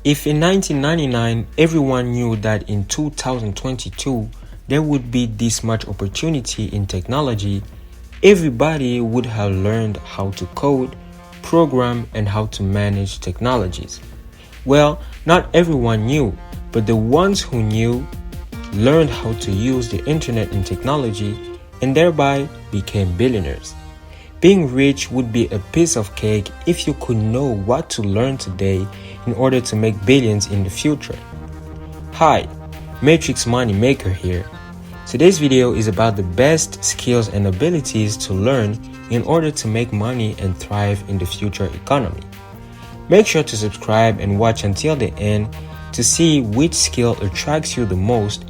If in 1999 everyone knew that in 2022 there would be this much opportunity in technology, everybody would have learned how to code, program, and how to manage technologies. Well, not everyone knew, but the ones who knew learned how to use the internet and technology and thereby became billionaires. Being rich would be a piece of cake if you could know what to learn today in order to make billions in the future. Hi, Matrix Money Maker here. Today's video is about the best skills and abilities to learn in order to make money and thrive in the future economy. Make sure to subscribe and watch until the end to see which skill attracts you the most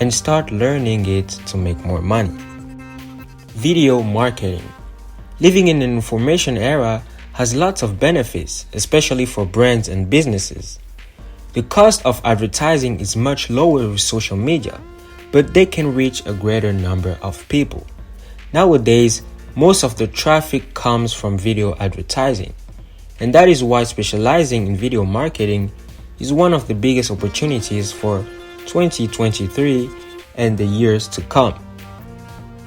and start learning it to make more money. Video marketing. Living in an information era has lots of benefits, especially for brands and businesses. The cost of advertising is much lower with social media, but they can reach a greater number of people. Nowadays, most of the traffic comes from video advertising, and that is why specializing in video marketing is one of the biggest opportunities for 2023 and the years to come.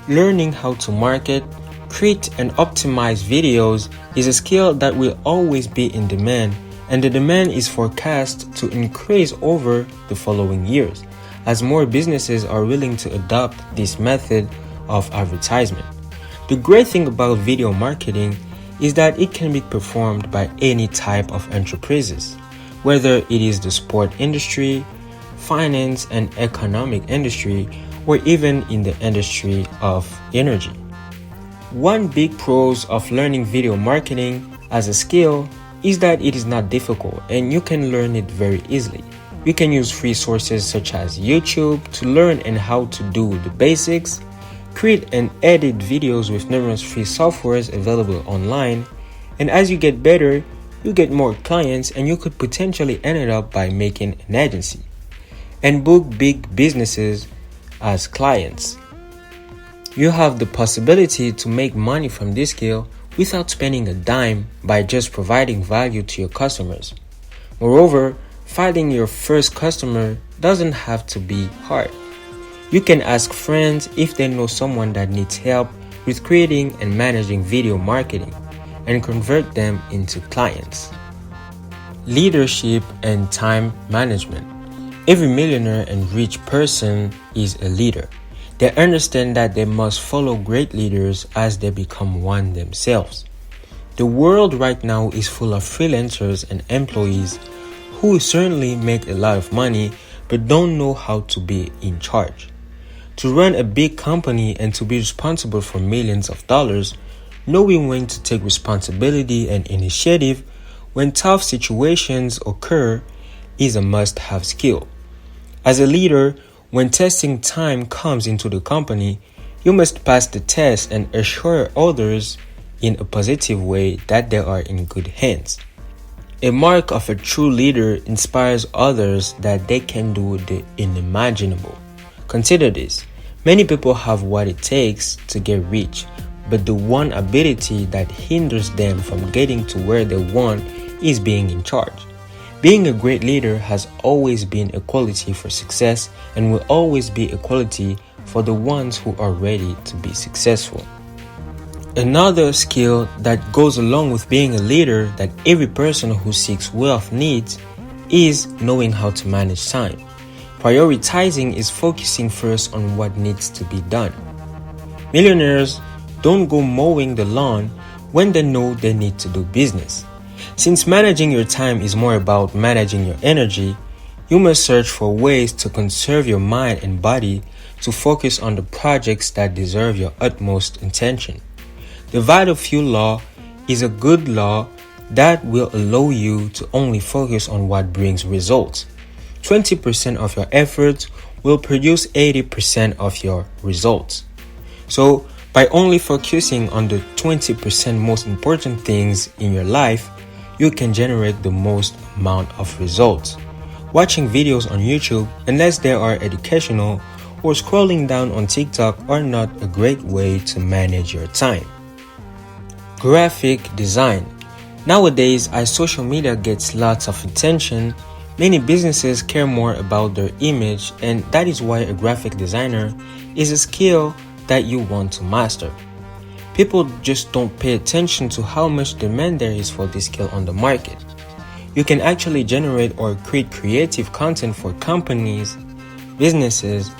Learning how to market, create and optimize videos is a skill that will always be in demand, and the demand is forecast to increase over the following years as more businesses are willing to adopt this method of advertisement. The great thing about video marketing is that it can be performed by any type of enterprises, whether it is the sport industry, finance and economic industry, or even in the industry of energy. One big pros of learning video marketing as a skill is that it is not difficult and you can learn it very easily. You can use free sources such as YouTube to learn and how to do the basics, create and edit videos with numerous free softwares available online, and as you get better, you get more clients and you could potentially end up by making an agency and book big businesses as clients. You have the possibility to make money from this skill without spending a dime by just providing value to your customers. Moreover, finding your first customer doesn't have to be hard. You can ask friends if they know someone that needs help with creating and managing video marketing and convert them into clients. Leadership and time management. Every millionaire and rich person is a leader. They understand that they must follow great leaders as they become one themselves. The world right now is full of freelancers and employees who certainly make a lot of money but don't know how to be in charge. To run a big company and to be responsible for millions of dollars, knowing when to take responsibility and initiative when tough situations occur is a must-have skill. As a leader, when testing time comes into the company, you must pass the test and assure others in a positive way that they are in good hands. A mark of a true leader inspires others that they can do the unimaginable. Consider this. Many people have what it takes to get rich, but the one ability that hinders them from getting to where they want is being in charge. Being a great leader has always been a quality for success and will always be a quality for the ones who are ready to be successful. Another skill that goes along with being a leader that every person who seeks wealth needs is knowing how to manage time. Prioritizing is focusing first on what needs to be done. Millionaires don't go mowing the lawn when they know they need to do business. Since managing your time is more about managing your energy, you must search for ways to conserve your mind and body to focus on the projects that deserve your utmost attention. The vital few law is a good law that will allow you to only focus on what brings results. 20% of your efforts will produce 80% of your results. So, by only focusing on the 20% most important things in your life, you can generate the most amount of results. Watching videos on YouTube, unless they are educational, or scrolling down on TikTok are not a great way to manage your time. Graphic design. Nowadays, as social media gets lots of attention, Many businesses care more about their image, and that is why a graphic designer is a skill that you want to master. People just don't pay attention to how much demand there is for this skill on the market. You can actually generate or create creative content for companies, businesses,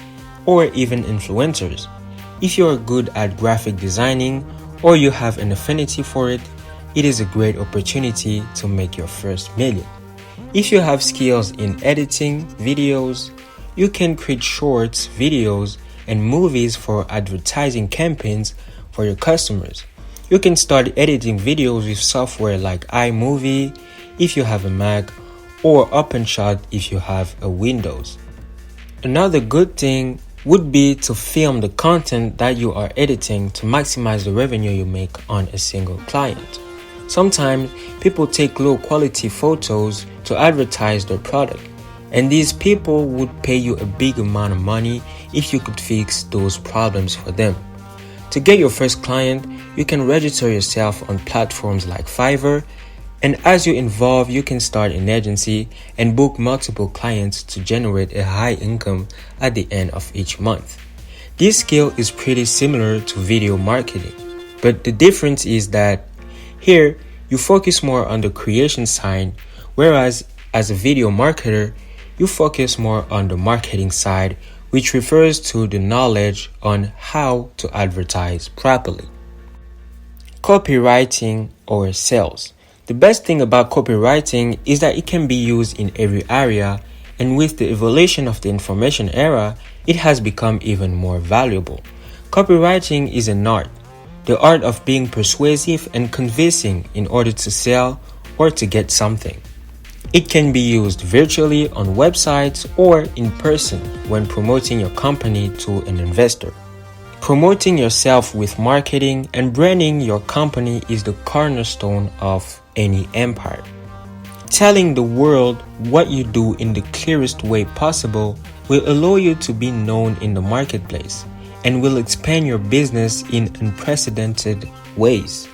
or even influencers. If you are good at graphic designing or you have an affinity for it, it is a great opportunity to make your first million. If you have skills in editing videos, you can create shorts, videos, and movies for advertising campaigns for your customers. You can start editing videos with software like iMovie if you have a Mac or OpenShot if you have a Windows. Another good thing would be to film the content that you are editing to maximize the revenue you make on a single client. Sometimes people take low quality photos to advertise their product, and these people would pay you a big amount of money if you could fix those problems for them. To get your first client, you can register yourself on platforms like Fiverr, and as you evolve, you can start an agency and book multiple clients to generate a high income at the end of each month. This skill is pretty similar to video marketing, but the difference is that here you focus more on the creation side, whereas as a video marketer, you focus more on the marketing side, which refers to the knowledge on how to advertise properly. Copywriting or sales. The best thing about copywriting is that it can be used in every area, and with the evolution of the information era, it has become even more valuable. Copywriting is an art, the art of being persuasive and convincing in order to sell or to get something. It can be used virtually on websites or in person when promoting your company to an investor. Promoting yourself with marketing and branding your company is the cornerstone of any empire. Telling the world what you do in the clearest way possible will allow you to be known in the marketplace and will expand your business in unprecedented ways.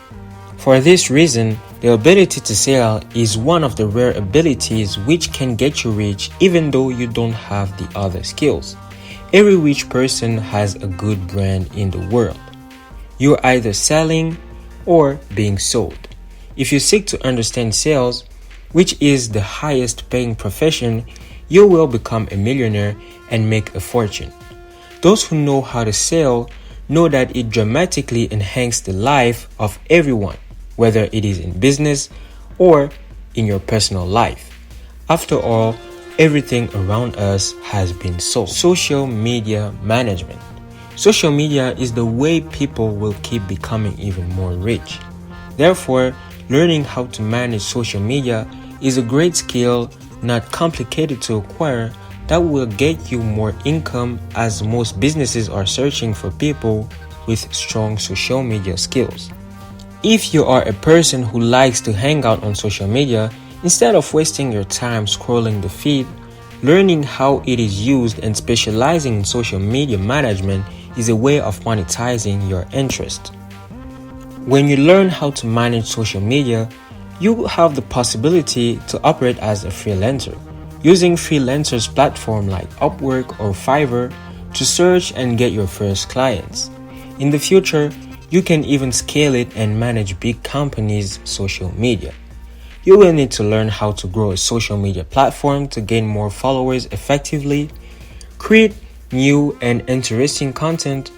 For this reason, the ability to sell is one of the rare abilities which can get you rich even though you don't have the other skills. Every rich person has a good brand in the world. You're either selling or being sold. If you seek to understand sales, which is the highest paying profession, you will become a millionaire and make a fortune. Those who know how to sell know that it dramatically enhances the life of everyone, whether it is in business or in your personal life. After all, everything around us has been sold. Social media management. Social media is the way people will keep becoming even more rich. Therefore, learning how to manage social media is a great skill, not complicated to acquire, that will get you more income, as most businesses are searching for people with strong social media skills. If you are a person who likes to hang out on social media, instead of wasting your time scrolling the feed, learning how it is used and specializing in social media management is a way of monetizing your interest. When you learn how to manage social media, you have the possibility to operate as a freelancer, using freelancers platforms like Upwork or Fiverr to search and get your first clients. In the future, you can even scale it and manage big companies' social media. You will need to learn how to grow a social media platform to gain more followers effectively, create new and interesting content,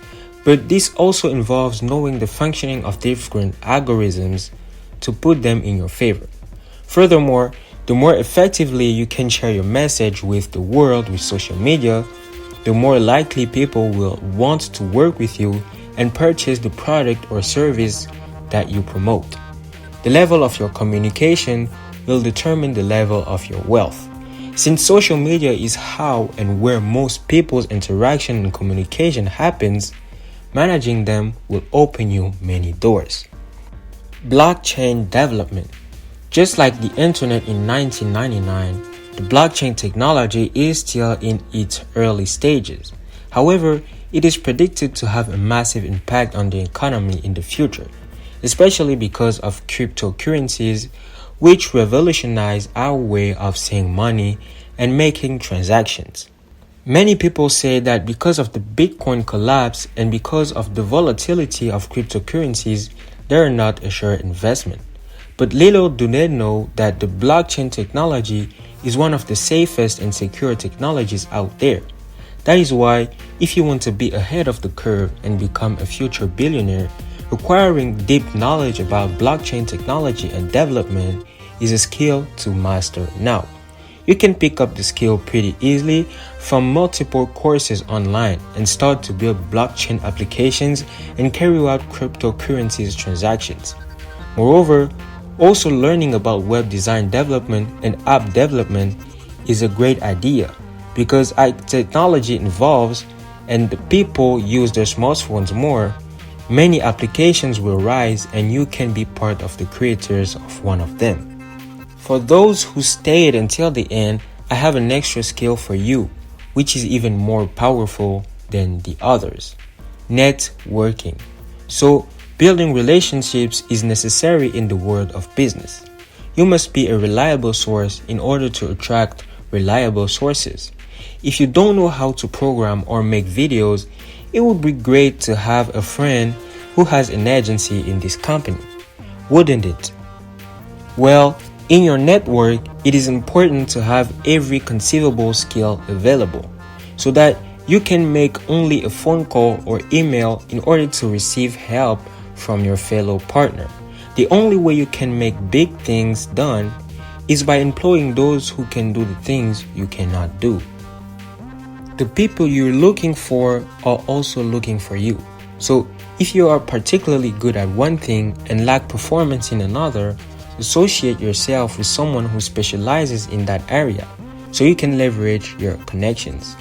but this also involves knowing the functioning of different algorithms to put them in your favor. Furthermore, the more effectively you can share your message with the world with social media, the more likely people will want to work with you and purchase the product or service that you promote. The level of your communication will determine the level of your wealth. Since social media is how and where most people's interaction and communication happens, managing them will open you many doors. Blockchain development. Just like the internet in 1999, the blockchain technology is still in its early stages. However, it is predicted to have a massive impact on the economy in the future, especially because of cryptocurrencies, which revolutionized our way of seeing money and making transactions. Many people say that because of the Bitcoin collapse and because of the volatility of cryptocurrencies, they are not a sure investment. But little do they know that the blockchain technology is one of the safest and secure technologies out there. That is why, if you want to be ahead of the curve and become a future billionaire, acquiring deep knowledge about blockchain technology and development is a skill to master now. You can pick up the skill pretty easily from multiple courses online and start to build blockchain applications and carry out cryptocurrencies transactions. Moreover, also learning about web design development and app development is a great idea because as technology evolves and the people use their smartphones more, many applications will rise and you can be part of the creators of one of them. For those who stayed until the end, I have an extra skill for you, which is even more powerful than the others. Networking. So, building relationships is necessary in the world of business. You must be a reliable source in order to attract reliable sources. If you don't know how to program or make videos, it would be great to have a friend who has an agency in this company, wouldn't it? Well, in your network, it is important to have every conceivable skill available so that you can make only a phone call or email in order to receive help from your fellow partner. The only way you can make big things done is by employing those who can do the things you cannot do. The people you're looking for are also looking for you. So if you are particularly good at one thing and lack performance in another, associate yourself with someone who specializes in that area so you can leverage your connections.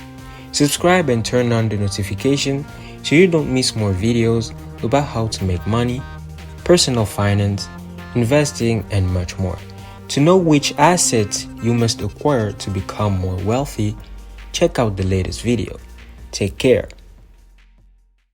Subscribe and turn on the notification so you don't miss more videos about how to make money, personal finance, investing, and much more. To know which assets you must acquire to become more wealthy, check out the latest video. Take care.